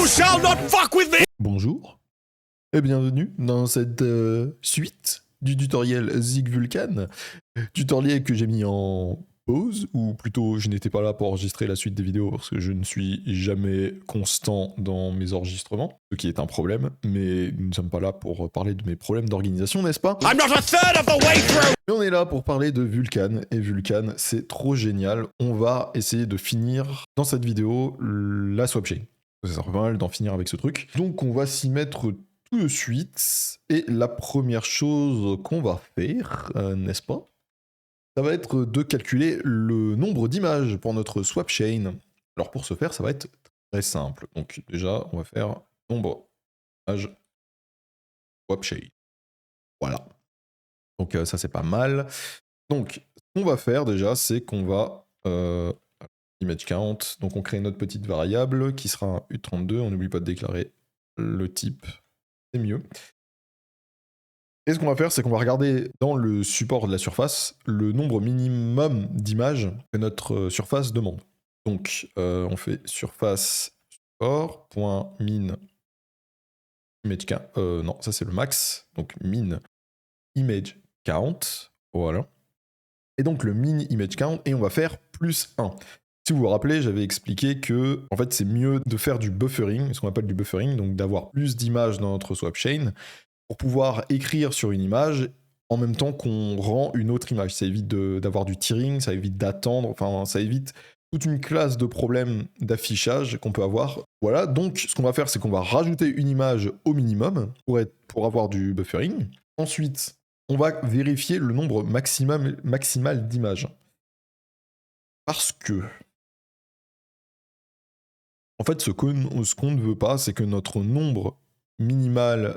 shall not fuck with me! Bonjour et bienvenue dans cette suite du tutoriel Zig Vulkan. Tutoriel que j'ai mis en pause, ou plutôt je n'étais pas là pour enregistrer la suite des vidéos parce que je ne suis jamais constant dans mes enregistrements, ce qui est un problème, mais nous ne sommes pas là pour parler de mes problèmes d'organisation, n'est-ce pas? I'm not a third of the way through! Mais on est là pour parler de Vulkan, et Vulkan c'est trop génial. On va essayer de finir dans cette vidéo la swapchain. Ça serait pas mal d'en finir avec ce truc. Donc on va s'y mettre tout de suite, et la première chose qu'on va faire, n'est-ce pas, ça va être de calculer le nombre d'images pour notre swapchain. Alors pour ce faire, ça va être très simple. Donc déjà, on va faire nombre d'images swapchain. Voilà. Donc ça c'est pas mal. Donc ce qu'on va faire déjà, c'est qu'on va image count. Donc on crée notre petite variable qui sera un U32. On n'oublie pas de déclarer le type, c'est mieux. Et ce qu'on va faire, c'est qu'on va regarder dans le support de la surface le nombre minimum d'images que notre surface demande. Donc on fait surface support.min image count. Non, ça c'est le max. Donc min image count. Voilà. Et donc le min image count, et on va faire plus 1. Si vous vous rappelez, j'avais expliqué que en fait c'est mieux de faire du buffering, ce qu'on appelle du buffering, donc d'avoir plus d'images dans notre swapchain pour pouvoir écrire sur une image en même temps qu'on rend une autre image. Ça évite d'avoir du tearing, ça évite d'attendre, enfin ça évite toute une classe de problèmes d'affichage qu'on peut avoir. Voilà, donc ce qu'on va faire, c'est qu'on va rajouter une image au minimum pour avoir du buffering. Ensuite, on va vérifier le nombre maximal d'images. Parce que, en fait, ce qu'on ne veut pas, c'est que notre nombre minimal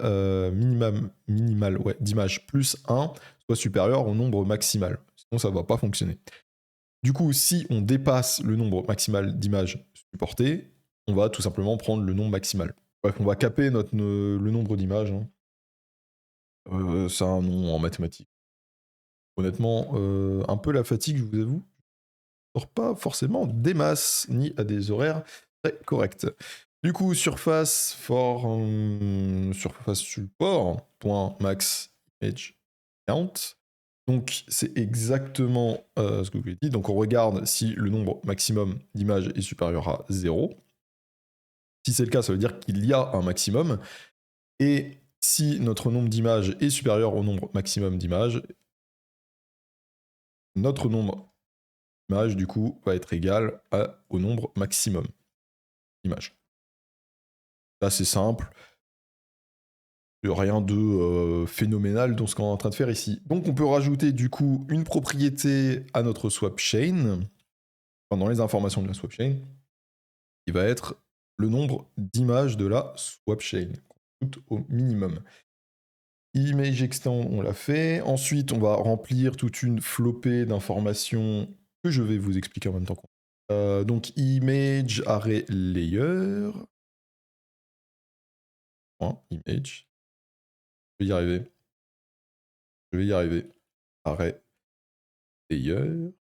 d'images plus 1 soit supérieur au nombre maximal. Sinon, ça ne va pas fonctionner. Du coup, si on dépasse le nombre maximal d'images supportées, on va tout simplement prendre le nombre maximal. Bref, on va caper le nombre d'images. C'est un nom en mathématiques. Honnêtement, un peu la fatigue, je vous avoue. Je ne sors pas forcément des masses, ni à des horaires très corrects. Du coup, surface support.max image count. Donc, c'est exactement ce que je vous ai dit. Donc, on regarde si le nombre maximum d'images est supérieur à 0. Si c'est le cas, ça veut dire qu'il y a un maximum. Et si notre nombre d'images est supérieur au nombre maximum d'images, notre nombre d'images, du coup, va être égal au nombre maximum d'images. Là, c'est simple. Rien de phénoménal dans ce qu'on est en train de faire ici. Donc, on peut rajouter, du coup, une propriété à notre swapchain, enfin, dans les informations de la swapchain, qui va être le nombre d'images de la swapchain, tout au minimum. Image extend, on l'a fait. Ensuite, on va remplir toute une flopée d'informations que je vais vous expliquer en même temps. Donc, image array layer. Image. Je vais y arriver. Je vais y arriver. Array layer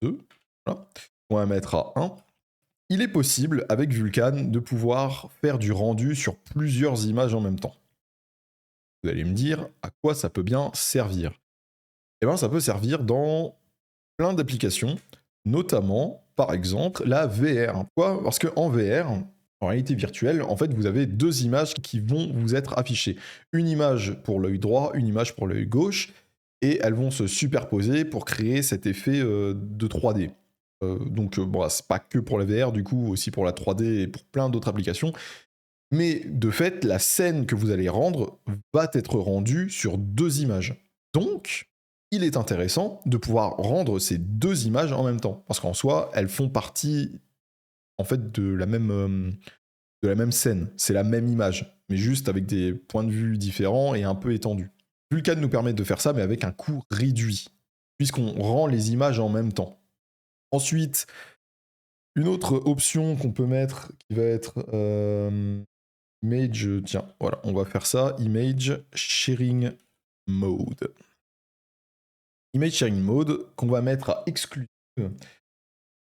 2. Voilà. On va mettre à 1. Il est possible, avec Vulkan, de pouvoir faire du rendu sur plusieurs images en même temps. Vous allez me dire à quoi ça peut bien servir. Eh bien, ça peut servir dans plein d'applications, notamment, par exemple, la VR. Pourquoi ? Parce qu'en VR, en réalité virtuelle, en fait, vous avez deux images qui vont vous être affichées. Une image pour l'œil droit, une image pour l'œil gauche, et elles vont se superposer pour créer cet effet de 3D. Donc, bon, c'est pas que pour la VR, du coup, aussi pour la 3D et pour plein d'autres applications. Mais de fait, la scène que vous allez rendre va être rendue sur deux images. Donc, il est intéressant de pouvoir rendre ces deux images en même temps. Parce qu'en soi, elles font partie en fait de la même scène. C'est la même image, mais juste avec des points de vue différents et un peu étendus. Vulkan nous permet de faire ça, mais avec un coût réduit, puisqu'on rend les images en même temps. Ensuite, une autre option qu'on peut mettre qui va être image, tiens, voilà, on va faire ça, image sharing mode. Image sharing mode qu'on va mettre à exclusive.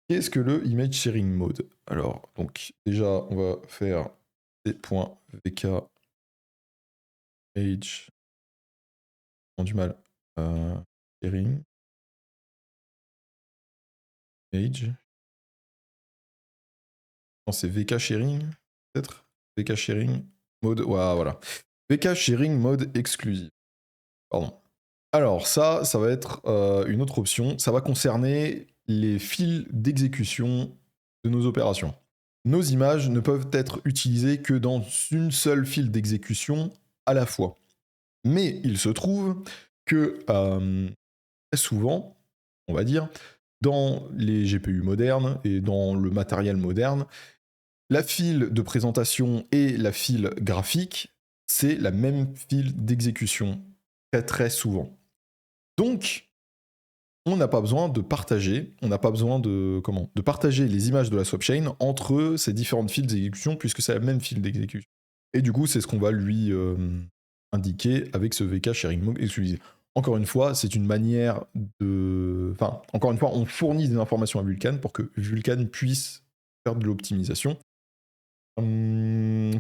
Qu'est-ce que le image sharing mode? Alors, donc déjà, on va faire t.vk image, du mal, sharing image. Non, c'est VK sharing, peut-être? VK sharing mode, ouais, voilà. VK sharing mode exclusif. Pardon. Alors ça va être une autre option. Ça va concerner les fils d'exécution de nos opérations. Nos images ne peuvent être utilisées que dans une seule file d'exécution à la fois. Mais il se trouve que très souvent, on va dire, dans les GPU modernes et dans le matériel moderne, la file de présentation et la file graphique, c'est la même file d'exécution très très souvent. Donc, on n'a pas besoin de partager, de partager les images de la swapchain entre ces différentes files d'exécution puisque c'est la même file d'exécution. Et du coup, c'est ce qu'on va lui indiquer avec ce VK sharing mode exclusif. Encore une fois, c'est une manière de... Enfin, encore une fois, on fournit des informations à Vulkan pour que Vulkan puisse faire de l'optimisation.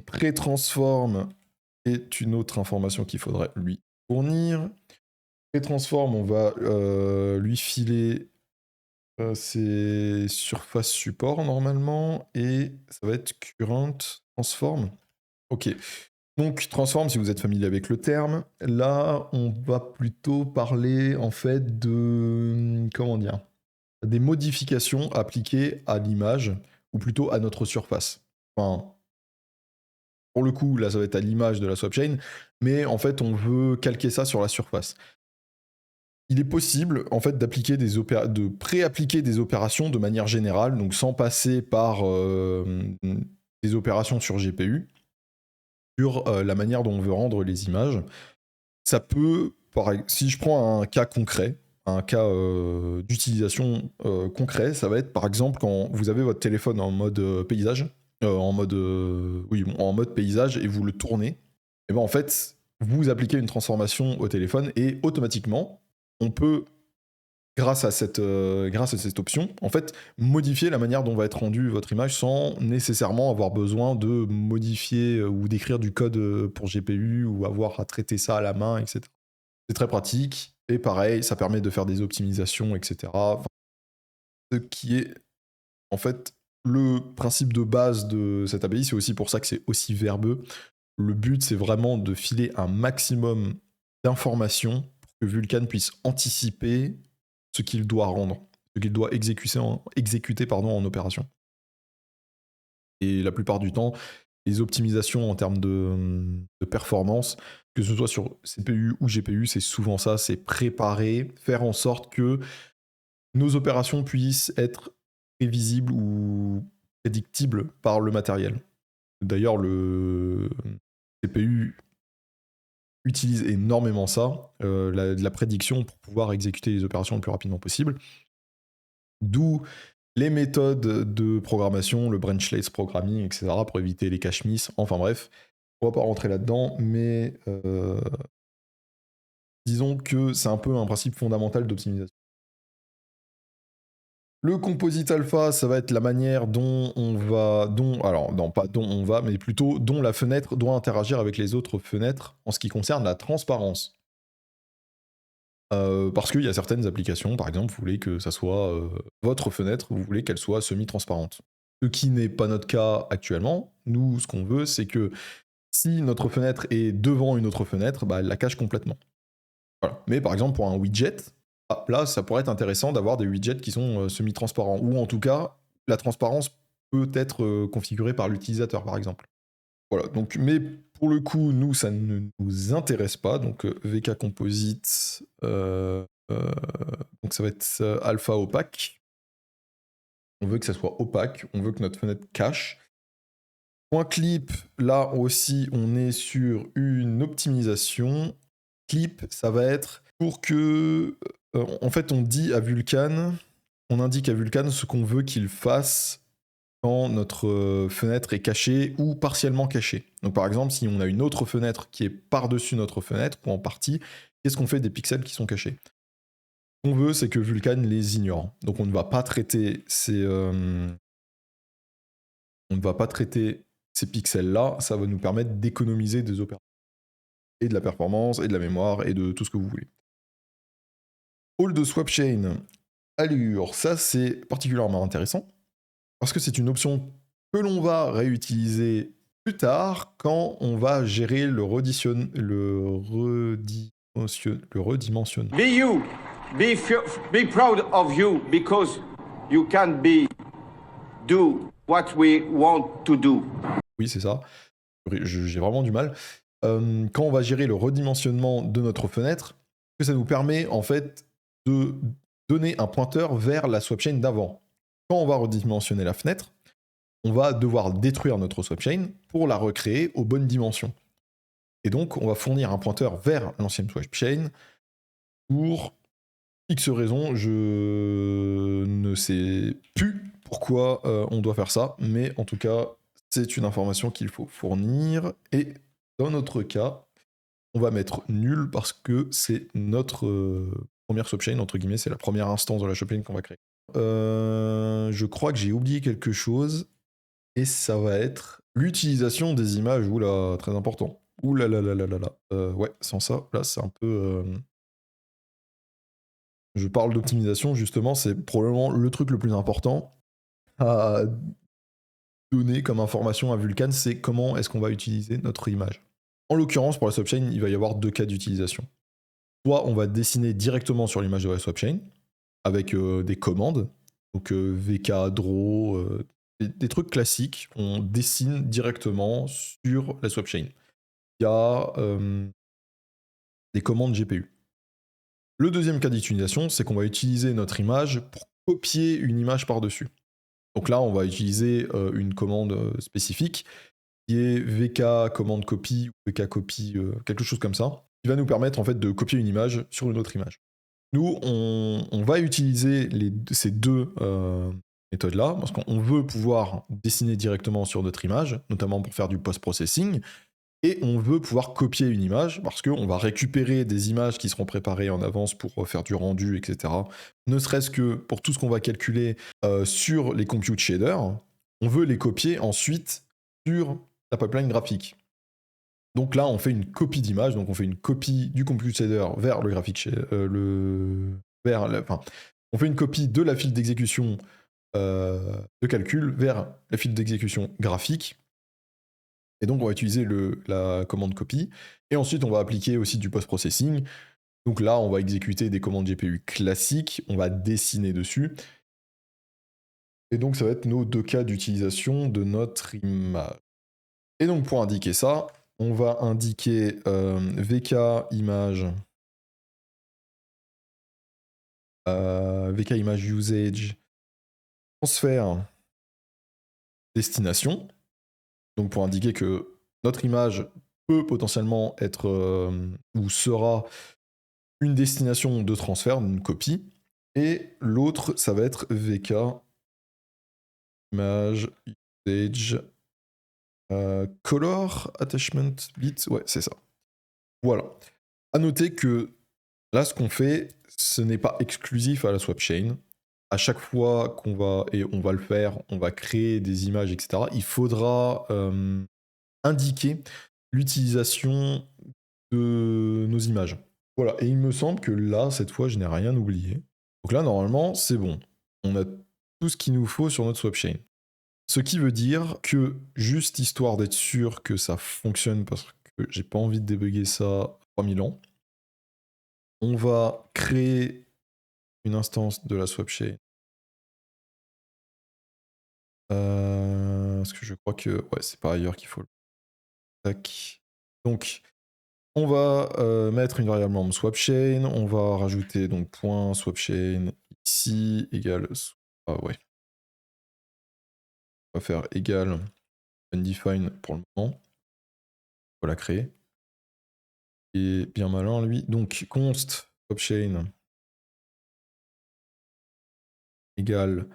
Pré-transform est une autre information qu'il faudrait lui fournir. Pré-transform, on va lui filer ses surfaces support normalement et ça va être current transform. Ok. Donc transform, si vous êtes familier avec le terme, là on va plutôt parler en fait de comment dire, des modifications appliquées à l'image ou plutôt à notre surface. Enfin, pour le coup, là ça va être à l'image de la swapchain, mais en fait on veut calquer ça sur la surface. Il est possible en fait de pré-appliquer des opérations de manière générale, donc sans passer par des opérations sur GPU, sur la manière dont on veut rendre les images. Ça peut, si je prends un cas concret, un cas d'utilisation concret, ça va être par exemple quand vous avez votre téléphone en mode paysage, en mode paysage et vous le tournez, et ben en fait vous appliquez une transformation au téléphone et automatiquement on peut grâce à cette option, en fait, modifier la manière dont va être rendue votre image sans nécessairement avoir besoin de modifier ou d'écrire du code pour GPU ou avoir à traiter ça à la main, etc. C'est très pratique. Et pareil, ça permet de faire des optimisations, etc. Enfin, ce qui est, en fait, le principe de base de cette API. C'est aussi pour ça que c'est aussi verbeux. Le but, c'est vraiment de filer un maximum d'informations pour que Vulkan puisse anticiper ce qu'il doit rendre, ce qu'il doit exécuter en opération. Et la plupart du temps, les optimisations en termes de performance, que ce soit sur CPU ou GPU, c'est souvent ça, c'est préparer, faire en sorte que nos opérations puissent être prévisibles ou prédictibles par le matériel. D'ailleurs, le CPU utilise énormément ça, la prédiction pour pouvoir exécuter les opérations le plus rapidement possible. D'où les méthodes de programmation, le branchless programming, etc., pour éviter les cache miss. Enfin bref, on va pas rentrer là-dedans, mais disons que c'est un peu un principe fondamental d'optimisation. Le composite alpha, ça va être la manière dont on va, pas dont on va, mais plutôt dont la fenêtre doit interagir avec les autres fenêtres en ce qui concerne la transparence. Parce qu'il y a certaines applications, par exemple, vous voulez que ça soit votre fenêtre, vous voulez qu'elle soit semi-transparente. Ce qui n'est pas notre cas actuellement. Nous, ce qu'on veut, c'est que si notre fenêtre est devant une autre fenêtre, bah, elle la cache complètement. Voilà. Mais par exemple, pour un widget, là, ça pourrait être intéressant d'avoir des widgets qui sont semi-transparents. Ou en tout cas, la transparence peut être configurée par l'utilisateur, par exemple. Voilà, donc, mais pour le coup, nous, ça ne nous intéresse pas. Donc, VK Composite, donc ça va être alpha opaque. On veut que ça soit opaque, on veut que notre fenêtre cache. Point clip, là aussi, on est sur une optimisation. Clip, ça va être pour que... en fait, on dit à Vulkan, on indique à Vulkan ce qu'on veut qu'il fasse quand notre fenêtre est cachée ou partiellement cachée. Donc par exemple, si on a une autre fenêtre qui est par-dessus notre fenêtre ou en partie, qu'est-ce qu'on fait des pixels qui sont cachés? qu'on veut, c'est que Vulkan les ignore. Donc on ne va pas traiter ces pixels-là. Ça va nous permettre d'économiser des opérations et de la performance et de la mémoire et de tout ce que vous voulez. Hall de swap chain, allure, ça c'est particulièrement intéressant parce que c'est une option que l'on va réutiliser plus tard quand on va gérer le redimensionnement. Be you. Be proud of you because you can do what we want to do. Oui, c'est ça. J'ai vraiment du mal. Quand on va gérer le redimensionnement de notre fenêtre, que ça nous permet en fait de donner un pointeur vers la swapchain d'avant. Quand on va redimensionner la fenêtre, on va devoir détruire notre swapchain pour la recréer aux bonnes dimensions. Et donc, on va fournir un pointeur vers l'ancienne swapchain pour X raisons. Je ne sais plus pourquoi on doit faire ça, mais en tout cas, c'est une information qu'il faut fournir. Et dans notre cas, on va mettre nul parce que c'est notre première swapchain, entre guillemets, c'est la première instance de la swapchain qu'on va créer. Je crois que j'ai oublié quelque chose, et ça va être l'utilisation des images. Oula, très important. Oula là là là là là. Ouais, sans ça, là, c'est un peu... Je parle d'optimisation, justement, c'est probablement le truc le plus important à donner comme information à Vulkan, c'est comment est-ce qu'on va utiliser notre image. En l'occurrence, pour la swapchain, il va y avoir deux cas d'utilisation. Soit on va dessiner directement sur l'image de la swapchain, avec des commandes, donc VK, Draw, des trucs classiques, on dessine directement sur la swapchain. Il y a des commandes GPU. Le deuxième cas d'utilisation, c'est qu'on va utiliser notre image pour copier une image par-dessus. Donc là, on va utiliser une commande spécifique qui est VK commande copy ou VK copy, quelque chose comme ça, qui va nous permettre en fait de copier une image sur une autre image. Nous, on va utiliser ces deux méthodes-là parce qu'on veut pouvoir dessiner directement sur notre image, notamment pour faire du post-processing, et on veut pouvoir copier une image parce qu'on va récupérer des images qui seront préparées en avance pour faire du rendu, etc. Ne serait-ce que pour tout ce qu'on va calculer sur les compute shaders, on veut les copier ensuite sur la pipeline graphique. Donc là, on fait une copie d'image, donc on fait une copie du compute shader vers le graphique on fait une copie de la file d'exécution de calcul vers la file d'exécution graphique. Et donc, on va utiliser la commande copy. Et ensuite, on va appliquer aussi du post-processing. Donc là, on va exécuter des commandes GPU classiques. On va dessiner dessus. Et donc, ça va être nos deux cas d'utilisation de notre image. Et donc, pour indiquer ça, on va indiquer VK image. VK image usage. Transfert destination. Donc, pour indiquer que notre image peut potentiellement être ou sera une destination de transfert, d'une copie. Et l'autre, ça va être VK image usage color attachment bit. Ouais, c'est ça. Voilà. À noter que là, ce qu'on fait, ce n'est pas exclusif à la swap chain. À chaque fois qu'on va, et on va le faire, on va créer des images, etc., il faudra indiquer l'utilisation de nos images. Voilà, et il me semble que là, cette fois, je n'ai rien oublié. Donc là, normalement, c'est bon. On a tout ce qu'il nous faut sur notre swap chain. Ce qui veut dire que, juste histoire d'être sûr que ça fonctionne, parce que j'ai pas envie de débugger ça 3000 ans, on va créer une instance de la swap chain. Parce que je crois que ouais, c'est pas ailleurs qu'il faut le. Tac. Donc, on va mettre une variable en swap chain. On va rajouter donc point swap chain ici égale. Ah ouais. On va faire égal undefined pour le moment. On va la créer. Et bien malin lui. Donc const swapchain égale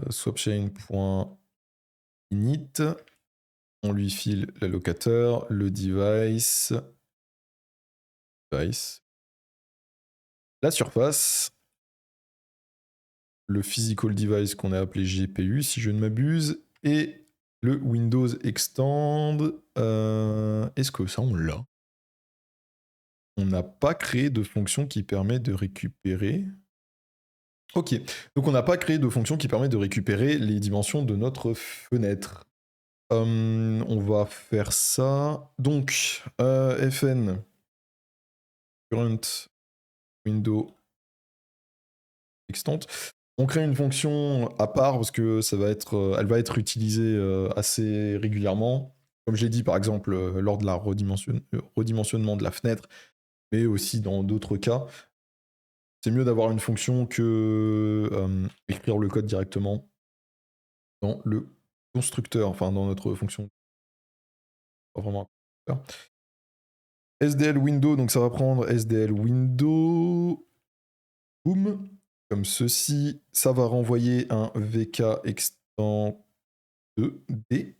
swapchain.init. On lui file l'allocateur, le device, la surface, le physical device qu'on a appelé GPU si je ne m'abuse, et le Windows Extend. Est-ce que ça on l'a? On n'a pas créé de fonction qui permet de récupérer. Ok, donc on n'a pas créé de fonction qui permet de récupérer les dimensions de notre fenêtre. On va faire ça. Donc, fn current window extent. On crée une fonction à part parce que ça va être, elle va être utilisée assez régulièrement. Comme j'ai dit, par exemple, lors de la redimensionnement de la fenêtre, mais aussi dans d'autres cas. C'est mieux d'avoir une fonction que écrire le code directement dans le constructeur, enfin dans notre fonction. Pas vraiment un constructeur. SDL window, donc ça va prendre SDL window, boom, comme ceci. Ça va renvoyer un VK extend 2D.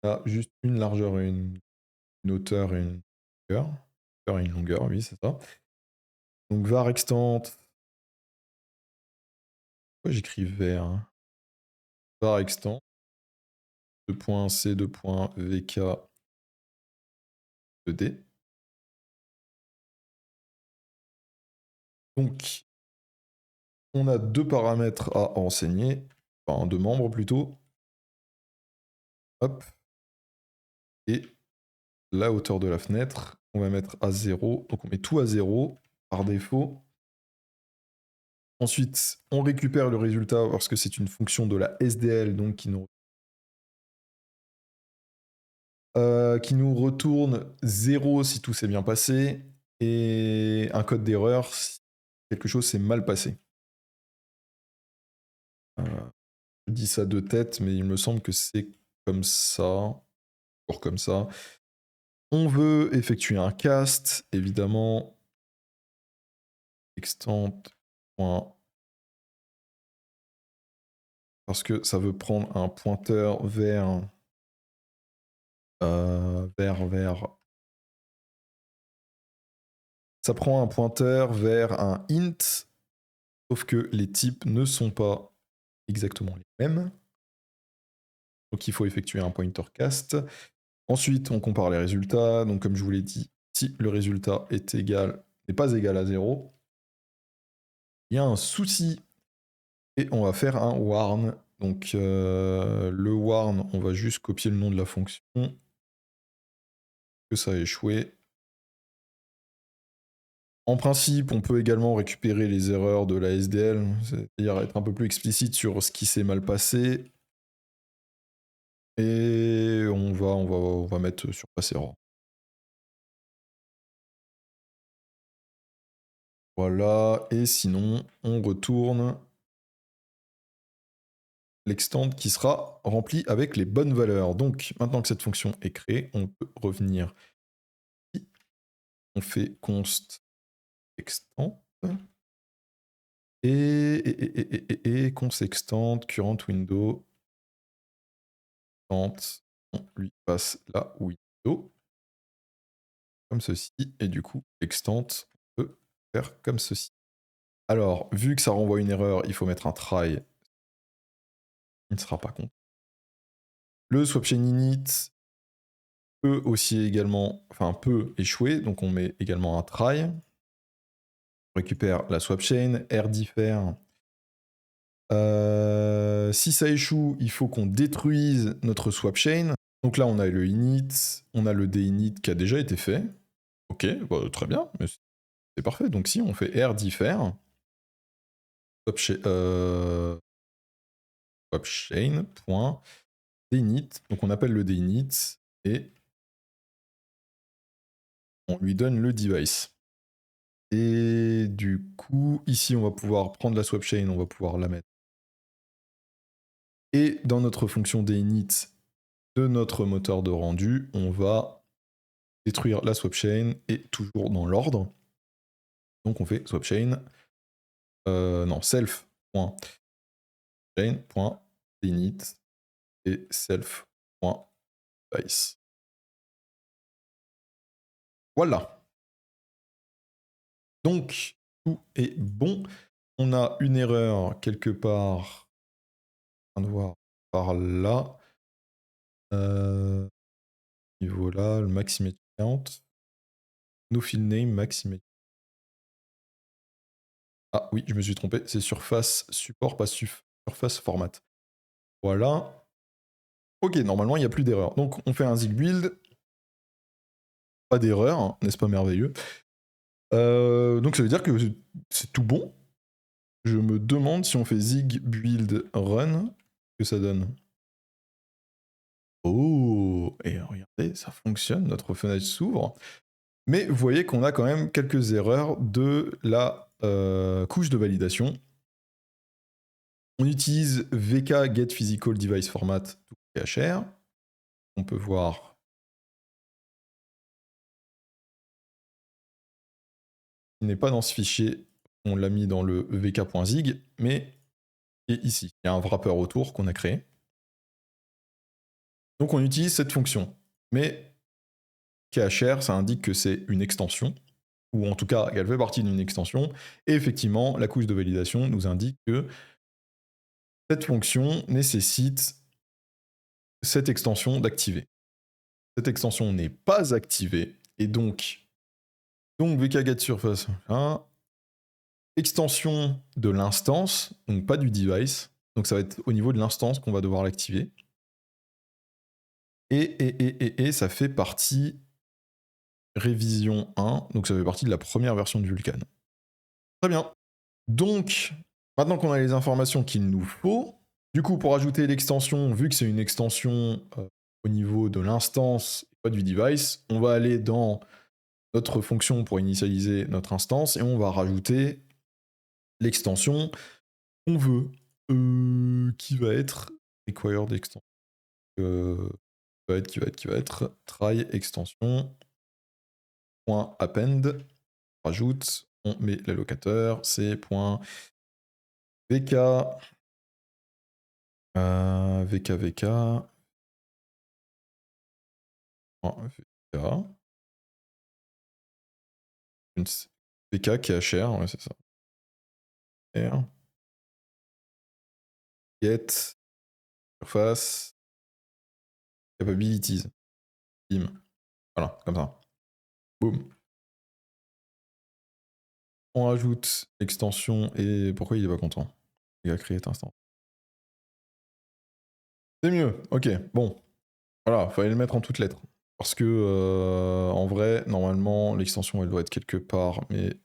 Ah, juste une largeur et une hauteur et une longueur. Hauteur et une longueur, oui, c'est ça. Donc var extend. Pourquoi j'écris var hein? Var extend. 2.c 2.vk 2D. Donc, on a deux paramètres à renseigner, enfin deux membres plutôt. Hop. Et la hauteur de la fenêtre, on va mettre à 0. Donc on met tout à 0 par défaut. Ensuite, on récupère le résultat parce que c'est une fonction de la SDL, donc qui nous retourne 0 si tout s'est bien passé et un code d'erreur si quelque chose s'est mal passé. Je dis ça de tête, mais il me semble que c'est comme ça. Encore comme ça. On veut effectuer un cast, évidemment. Extent. Parce que ça veut prendre un pointeur vers. Ça prend un pointeur vers un int, sauf que les types ne sont pas exactement les mêmes. Donc il faut effectuer un pointer cast. Ensuite, on compare les résultats. Donc comme je vous l'ai dit, si le résultat n'est pas égal à 0, il y a un souci. Et on va faire un warn. Donc le warn, on va juste copier le nom de la fonction. Que ça a échoué. En principe, on peut également récupérer les erreurs de la SDL, c'est-à-dire être un peu plus explicite sur ce qui s'est mal passé. Et on va mettre sur pass error. Voilà, et sinon, on retourne l'extend qui sera rempli avec les bonnes valeurs. Donc, maintenant que cette fonction est créée, on peut revenir ici. On fait const extend. Et const extend current window. On lui passe la window. Comme ceci. Et du coup, extend peut faire comme ceci. Alors, vu que ça renvoie une erreur, il faut mettre un try. Il ne sera pas compte. Le swapchain init peut aussi également, enfin peut échouer, donc on met également un try. On récupère la swapchain, rdiffer. Si ça échoue, il faut qu'on détruise notre swapchain. Donc là, on a le init, on a le dinit qui a déjà été fait. Ok, bah, très bien, mais c'est parfait. Donc si on fait rdiffer, swapchain.dinit, donc on appelle le dinit et on lui donne le device. Et du coup, ici, on va pouvoir prendre la swapchain, on va pouvoir la mettre. Et dans notre fonction dinit de notre moteur de rendu, on va détruire la swapchain et toujours dans l'ordre. Donc on fait swapchain, self.chain.init et self.device. Voilà. Donc, tout est bon. On a une erreur quelque part. On va voir par là. Niveau là, le maximum count. No field name maximum. Ah oui, je me suis trompé. C'est surface support, pas surface format. Voilà. Ok, normalement, il n'y a plus d'erreur. Donc, on fait un zig build. Pas d'erreur, hein, n'est-ce pas merveilleux? Donc, ça veut dire que c'est tout bon. Je me demande si on fait zig build run, ce que ça donne. Oh, et regardez, ça fonctionne, notre fenêtre s'ouvre. Mais vous voyez qu'on a quand même quelques erreurs de la couche de validation. On utilise VK get physical device format to PHR. On peut voir il n'est pas dans ce fichier, on l'a mis dans le vk.zig, mais il est ici. Il y a un wrapper autour qu'on a créé. Donc on utilise cette fonction. Mais KHR, ça indique que c'est une extension, ou en tout cas qu'elle fait partie d'une extension. Et effectivement, la couche de validation nous indique que cette fonction nécessite cette extension d'activer. Cette extension n'est pas activée, et donc vk-get-surface, hein, extension de l'instance, donc pas du device, donc ça va être au niveau de l'instance qu'on va devoir l'activer. Et ça fait partie révision 1, donc ça fait partie de la première version de Vulkan. Très bien. Donc, maintenant qu'on a les informations qu'il nous faut, du coup, pour ajouter l'extension, vu que c'est une extension au niveau de l'instance, pas du device, on va aller dans notre fonction pour initialiser notre instance et on va rajouter l'extension qu'on veut, qui va être required extension. Qui va être try extension .append, rajoute, on met l'allocateur, c'est .vk vk KHR, ouais, c'est ça. R. Get surface capabilities. Bim. Voilà, comme ça. Boum. On rajoute l'extension et pourquoi il est pas content? Il a créé cet instant. C'est mieux, ok, bon. Voilà, fallait le mettre en toutes lettres. Parce que, en vrai, normalement, l'extension, elle doit être quelque part, mais...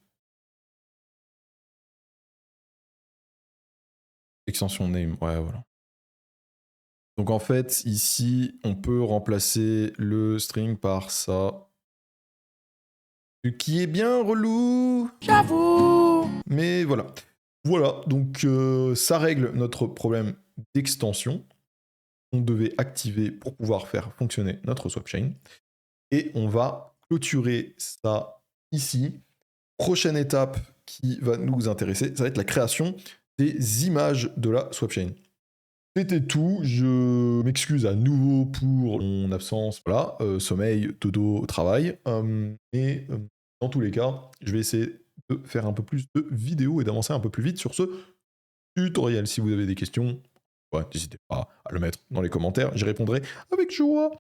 Extension name, ouais, voilà. Donc en fait, ici, on peut remplacer le string par ça. Ce qui est bien relou. J'avoue. Mais voilà. Voilà, donc ça règle notre problème d'extension. On devait activer pour pouvoir faire fonctionner notre swapchain. Et on va clôturer ça ici. Prochaine étape qui va nous intéresser, ça va être la création des images de la swapchain. C'était tout, je m'excuse à nouveau pour mon absence, voilà, sommeil, dodo, travail, et dans tous les cas, je vais essayer de faire un peu plus de vidéos et d'avancer un peu plus vite sur ce tutoriel. Si vous avez des questions, ouais, n'hésitez pas à le mettre dans les commentaires, j'y répondrai avec joie.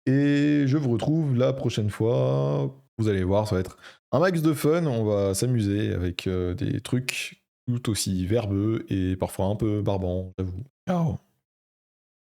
Et je vous retrouve la prochaine fois, vous allez voir, ça va être un max de fun, on va s'amuser avec des trucs tout aussi verbeux et parfois un peu barbants, j'avoue. Ciao.